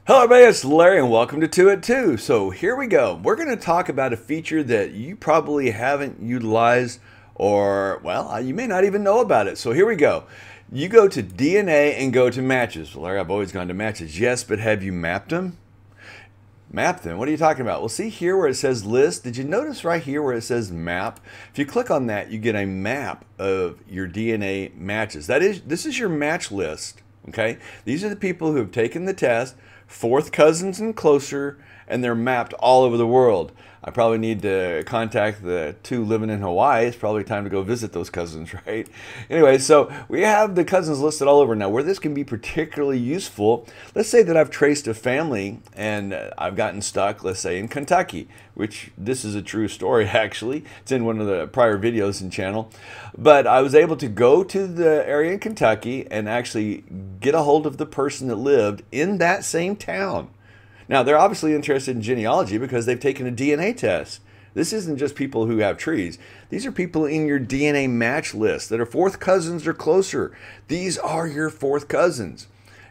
Hello everybody, it's Larry and welcome to 2 at 2. So here we go. We're going to talk about a feature that you probably haven't utilized or, well, you may not even know about it. So here we go. You go to DNA and go to matches. Well, Larry, I've always gone to matches. Yes, but have you mapped them? Map them? What are you talking about? Well, see here where it says list. Did you notice right here where it says map? If you click on that, you get a map of your DNA matches. This is your match list. Okay, these are the people who have taken the test, fourth cousins and closer, and they're mapped all over the world. I probably need to contact the two living in Hawaii. It's probably time to go visit those cousins, right? Anyway, so we have the cousins listed all over. Now, where this can be particularly useful, let's say that I've traced a family and I've gotten stuck, let's say in Kentucky, which this is a true story actually. It's in one of the prior videos in channel. But I was able to go to the area in Kentucky and actually get a hold of the person that lived in that same town. Now, they're obviously interested in genealogy because they've taken a DNA test. This isn't just people who have trees. These are people in your DNA match list that are fourth cousins or closer. These are your fourth cousins.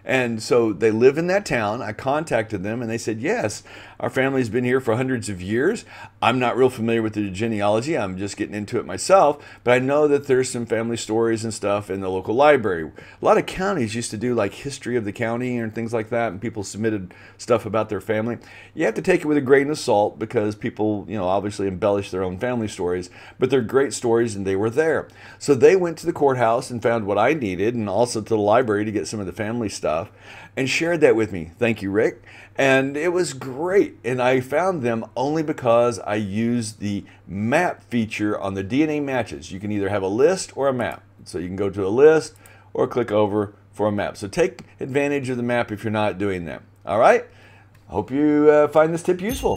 And so they live in that town. I contacted them and they said, yes, our family's been here for hundreds of years. I'm not real familiar with the genealogy. I'm just getting into it myself. But I know that there's some family stories and stuff in the local library. A lot of counties used to do like history of the county and things like that. And people submitted stuff about their family. You have to take it with a grain of salt because people, obviously embellish their own family stories. But they're great stories and they were there. So they went to the courthouse and found what I needed and also to the library to get some of the family stuff and shared that with me. Thank you, Rick. And it was great. And I found them only because I used the map feature on the DNA matches. You can either have a list or a map. So you can go to a list or click over for a map. So take advantage of the map if you're not doing that. All right. I hope you find this tip useful.